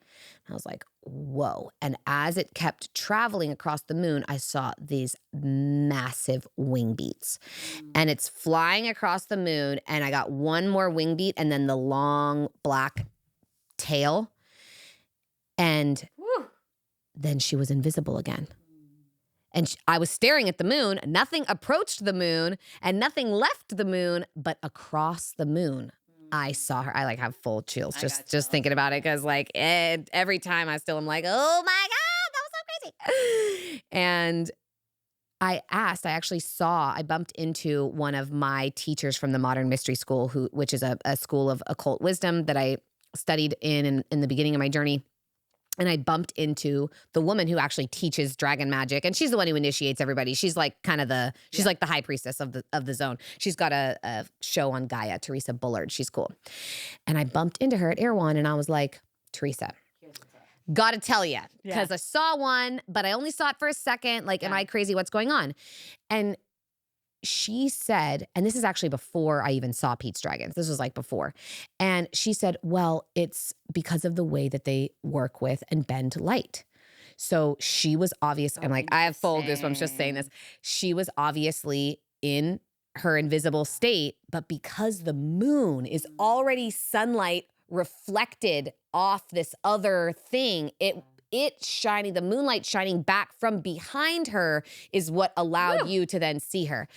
I was like, whoa. And as it kept traveling across the moon, I saw these massive wing beats. And it's flying across the moon, and I got one more wing beat and then the long black tail. And then she was invisible again. And I was staring at the moon. Nothing approached the moon and nothing left the moon, but across the moon, I saw her. I like have full chills just thinking about it, because like every time I still am like, oh my God, that was so crazy. And I bumped into one of my teachers from the Modern Mystery School, which is a school of occult wisdom that I studied in the beginning of my journey. And I bumped into the woman who actually teaches dragon magic, and she's the one who initiates everybody. She's like kind of she's like the high priestess of the zone. She's got a show on Gaia, Teresa Bullard. She's cool. And I bumped into her at Erewhon, and I was like, Teresa, gotta tell you, because I saw one, but I only saw it for a second. Like, am I crazy? What's going on? And she said, and this is actually before I even saw Pete's Dragons. This was like before. And she said, well, it's because of the way that they work with and bend light. So she was obvious. I'm like, I have full goosebumps just saying this. She was obviously in her invisible state, but because the moon is already sunlight reflected off this other thing, it shining, the moonlight shining back from behind her is what allowed you to then see her.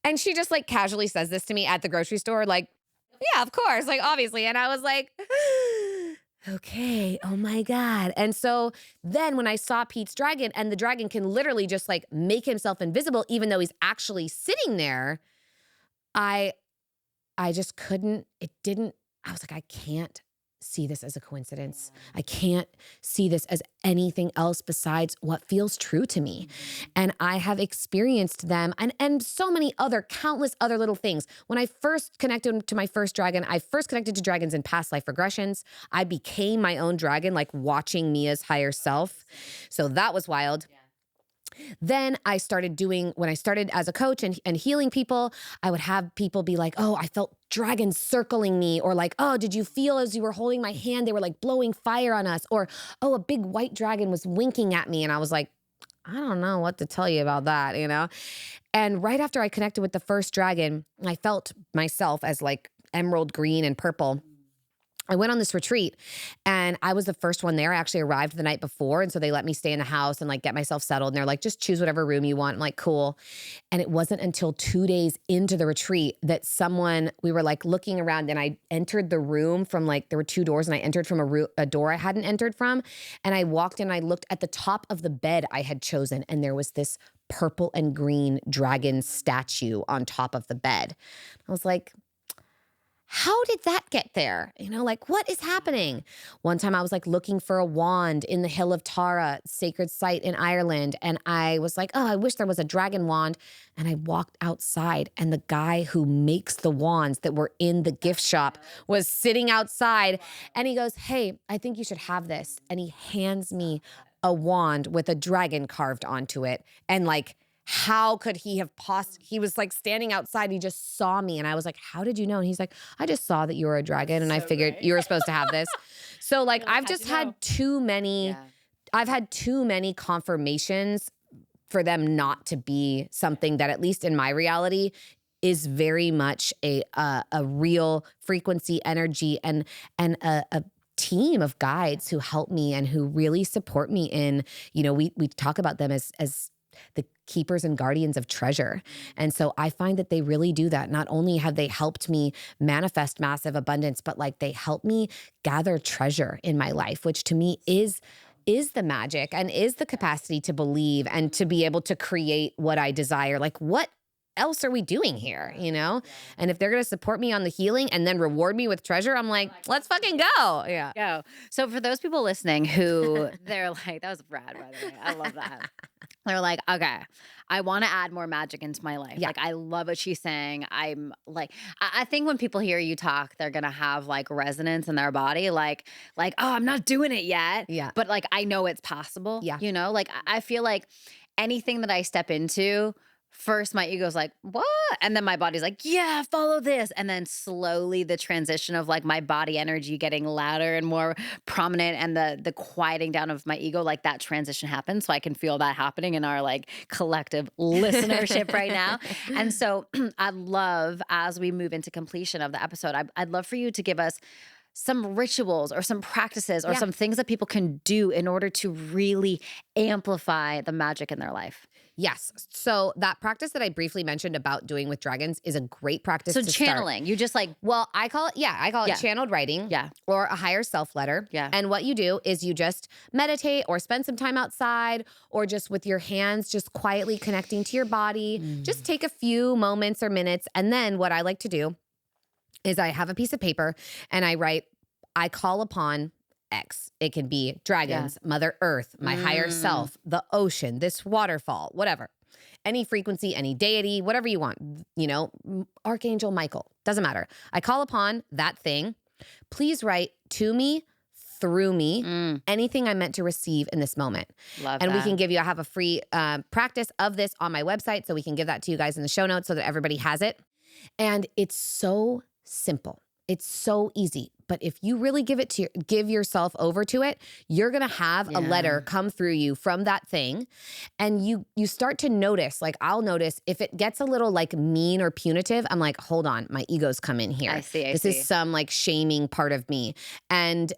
And she just like casually says this to me at the grocery store, like, yeah, of course, like obviously. And I was like, okay, oh my God. And so then when I saw Pete's dragon, and the dragon can literally just like make himself invisible, even though he's actually sitting there, I just couldn't, it didn't, I was like, I can't see this as a coincidence. I can't see this as anything else besides what feels true to me. And I have experienced them and so many other, countless other little things. When I first connected to my first dragon, I first connected to dragons in past life regressions. I became my own dragon, like watching Mia's higher self. So that was wild. Then I started doing, when I started as a coach and healing people, I would have people be like, oh, I felt dragons circling me, or like, oh, did you feel as you were holding my hand, they were like blowing fire on us, or, oh, a big white dragon was winking at me. And I was like, I don't know what to tell you about that, you know? And right after I connected with the first dragon, I felt myself as like emerald green and purple. I went on this retreat and I was the first one there. I actually arrived the night before. And so they let me stay in the house and like get myself settled. And they're like, just choose whatever room you want. I'm like, cool. And it wasn't until 2 days into the retreat that we were like looking around, and I entered the room from like, there were 2 doors, and I entered from a door I hadn't entered from. And I walked in and I looked at the top of the bed I had chosen, and there was this purple and green dragon statue on top of the bed. I was like, how did that get there? You know, like, what is happening? One time I was like looking for a wand in the Hill of Tara, sacred site in Ireland. And I was like, oh, I wish there was a dragon wand. And I walked outside, and the guy who makes the wands that were in the gift shop was sitting outside. And he goes, hey, I think you should have this. And he hands me a wand with a dragon carved onto it. And like, how could he have he was like standing outside, he just saw me, and I was like, how did you know? And he's like, I just saw that you were a dragon, and I figured you were supposed to have this. So like, I've just had too many, I've had too many confirmations for them not to be something that, at least in my reality, is very much a real frequency, energy, and a team of guides who help me and who really support me in, you know, we talk about them as the keepers and guardians of treasure. And so I find that they really do that. Not only have they helped me manifest massive abundance, but like they help me gather treasure in my life, which to me is the magic and is the capacity to believe and to be able to create what I desire. Like, what else are we doing here, you know? And if they're going to support me on the healing and then reward me with treasure, I'm like, let's fucking go. Yeah. Go. So for those people listening who they're like, that was rad, by the way. I love that. They're like, okay, I want to add more magic into my life. Yeah. Like, I love what she's saying. I'm like, I think when people hear you talk, they're going to have like resonance in their body. Like, oh, I'm not doing it yet. Yeah. But like, I know it's possible. Yeah. You know, like I feel like anything that I step into, first my ego's like, what? And then my body's like, yeah, follow this. And then slowly the transition of like my body energy getting louder and more prominent, and the quieting down of my ego, like that transition happens. So I can feel that happening in our like collective listenership right now. And so I'd love, as we move into completion of the episode, I'd love for you to give us some rituals or some practices or some things that people can do in order to really amplify the magic in their life. Yes. So that practice that I briefly mentioned about doing with dragons is a great practice So to channeling, start. you just like, Well, I call it channeled writing, or a higher self letter. Yeah. And what you do is you just meditate or spend some time outside, or just with your hands, just quietly connecting to your body. Just take a few moments or minutes. And then what I like to do is I have a piece of paper and I write, I call upon X. It can be dragons, Mother Earth, my higher self, the ocean, this waterfall, whatever. Any frequency, any deity, whatever you want, you know, Archangel Michael, doesn't matter. I call upon that thing. Please write to me, through me, anything I'm meant to receive in this moment. Love and that. we can give you, I have a free practice of this on my website, so we can give that to you guys in the show notes so that everybody has it. And it's so simple. It's so easy. But if you really give yourself over to it, you're going to have a letter come through you from that thing. And you start to notice, like I'll notice if it gets a little like mean or punitive, I'm like, hold on, my ego's come in here. I see. This is some like shaming part of me. And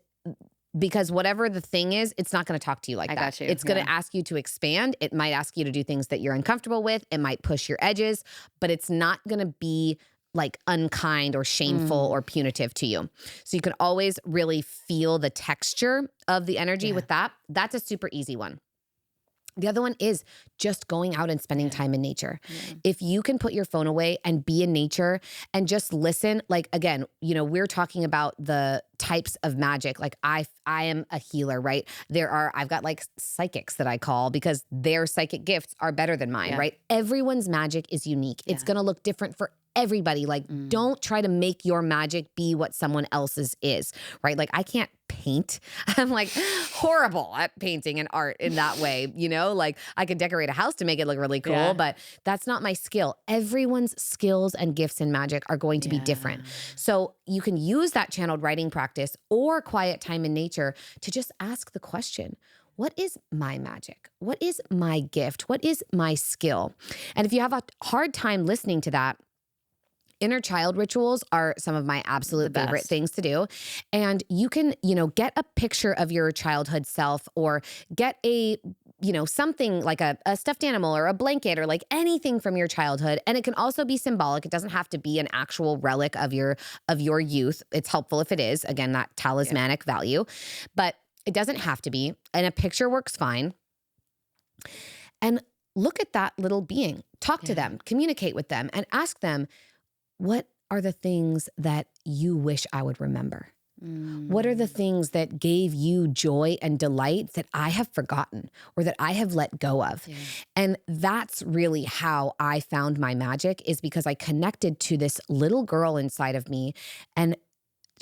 because whatever the thing is, it's not going to talk to you like that. Got you. It's going to ask you to expand. It might ask you to do things that you're uncomfortable with. It might push your edges, but it's not going to be like unkind or shameful or punitive to you. So you can always really feel the texture of the energy with that. That's a super easy one. The other one is just going out and spending time in nature. If you can put your phone away and be in nature and just listen, like, again, you know, we're talking about the types of magic. Like I am a healer, right? I've got like psychics that I call because their psychic gifts are better than mine, right? Everyone's magic is unique. It's going to look different for everybody. Like, don't try to make your magic be what someone else's is, right? Like, I can't paint. I'm like horrible at painting and art in that way, you know? Like, I could decorate a house to make it look really cool, but that's not my skill. Everyone's skills and gifts in magic are going to be different. So you can use that channeled writing practice or quiet time in nature to just ask the question, what is my magic? What is my gift? What is my skill? And if you have a hard time listening to that, inner child rituals are some of my absolute favorite things to do. And you can, you know, get a picture of your childhood self or get a, you know, something like a stuffed animal or a blanket or like anything from your childhood. And it can also be symbolic. It doesn't have to be an actual relic of your youth. It's helpful if it is, again, that talismanic value, but it doesn't have to be. And a picture works fine. And look at that little being, talk to them, communicate with them, and ask them, what are the things that you wish I would remember? What are the things that gave you joy and delight that I have forgotten or that I have let go of? And that's really how I found my magic, is because I connected to this little girl inside of me, and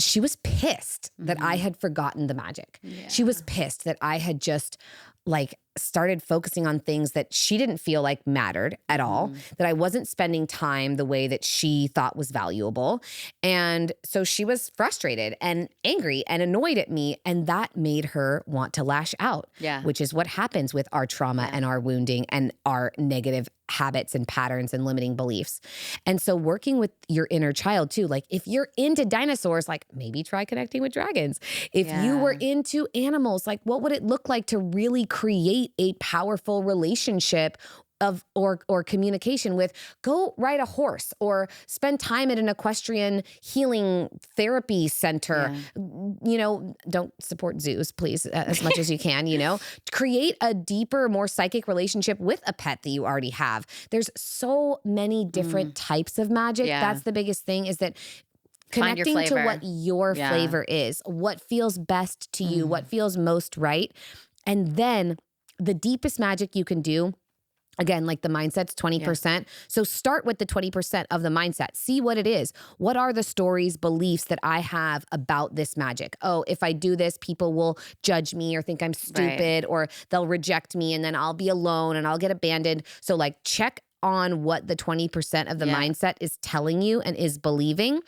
she was pissed that I had forgotten the magic. She was pissed that I had just like started focusing on things that she didn't feel like mattered at all, that I wasn't spending time the way that she thought was valuable. And so she was frustrated and angry and annoyed at me. And that made her want to lash out, which is what happens with our trauma and our wounding and our negative habits and patterns and limiting beliefs. And so working with your inner child too, like if you're into dinosaurs, like maybe try connecting with dragons. If you were into animals, like what would it look like to really create a powerful relationship of or communication with? Go ride a horse or spend time at an equestrian healing therapy center. You know, don't support zoos, please, as much as you can, you know. Create a deeper, more psychic relationship with a pet that you already have. There's so many different types of magic. That's the biggest thing, is that connecting to what your flavor is, what feels best to you, what feels most right. And then the deepest magic you can do, again, like the mindset's 20%. So start with the 20% of the mindset. See what it is. What are the stories, beliefs that I have about this magic? Oh, if I do this, people will judge me or think I'm stupid, or they'll reject me, and then I'll be alone and I'll get abandoned. So like check on what the 20% of the mindset is telling you and is believing,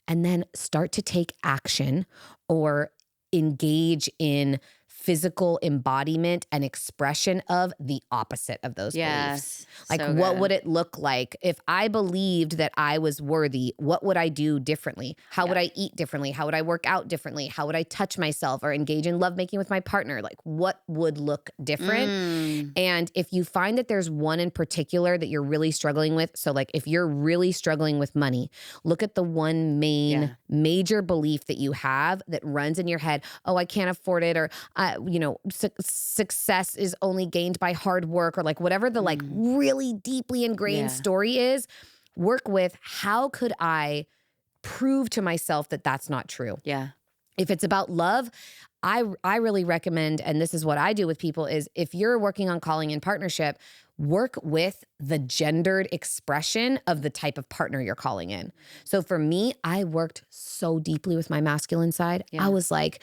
and then start to take action or engage in physical embodiment and expression of the opposite of those beliefs. Like, so what would it look like if I believed that I was worthy? What would I do differently? How would I eat differently? How would I work out differently? How would I touch myself or engage in lovemaking with my partner? Like, what would look different? And if you find that there's one in particular that you're really struggling with, so like if you're really struggling with money, look at the one main major belief that you have that runs in your head. Oh, I can't afford it, or you know, success is only gained by hard work, or like whatever the like really deeply ingrained story is. Work with, how could I prove to myself that that's not true? If it's about love, I really recommend, and this is what I do with people, is if you're working on calling in partnership, work with the gendered expression of the type of partner you're calling in. So for me, I worked so deeply with my masculine side. I was like,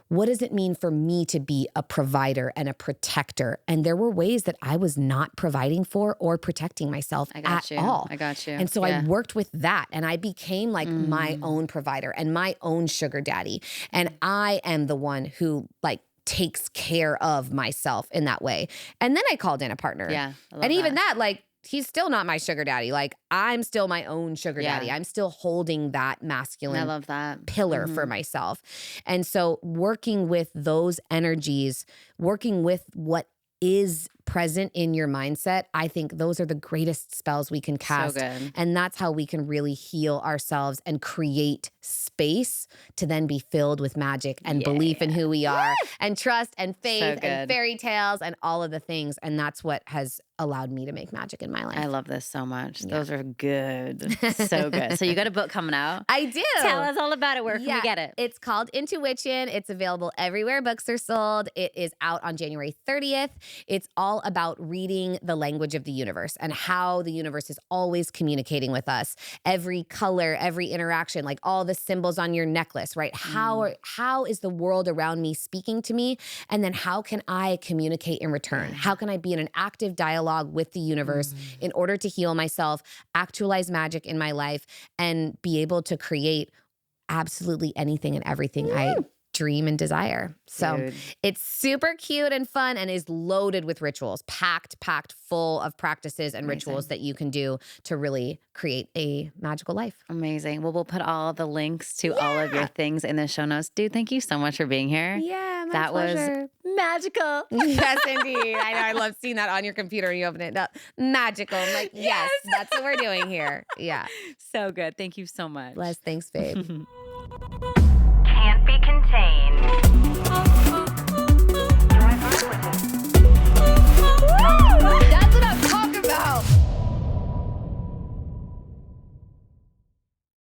what does it mean for me to be a provider and a protector? And there were ways that I was not providing for or protecting myself at all. I got you. And so I worked with that, and I became like my own provider and my own sugar daddy. And I am the one who like takes care of myself in that way. And then I called in a partner. And even that, like, he's still not my sugar daddy. Like, I'm still my own sugar daddy. I'm still holding that masculine pillar for myself. And so working with those energies, working with what is present in your mindset, I think those are the greatest spells we can cast. So good. And that's how we can really heal ourselves and create space to then be filled with magic and belief in who we are and trust and faith and fairy tales and all of the things. And that's what has allowed me to make magic in my life. I love this so much. Those are good. So good. So you got a book coming out. I do. Tell us all about it. Where can we get it? It's called IntuWitchin. It's available everywhere books are sold. It is out on January 30th. It's all about reading the language of the universe and how the universe is always communicating with us. Every color, every interaction, like all the symbols on your necklace, right? How is the world around me speaking to me? And then how can I communicate in return? How can I be in an active dialogue with the universe in order to heal myself, actualize magic in my life, and be able to create absolutely anything and everything I dream and desire. So it's super cute and fun and is loaded with rituals, packed full of practices and rituals that you can do to really create a magical life. Amazing. Well, we'll put all the links to all of your things in the show notes. Dude, thank you so much for being here. Yeah, that pleasure. Was magical. Yes, indeed. I know. I love seeing that on your computer and you open it up. Magical. I'm like, yes, that's what we're doing here. Yeah. So good. Thank you so much. Les, thanks, babe. Can't be contained.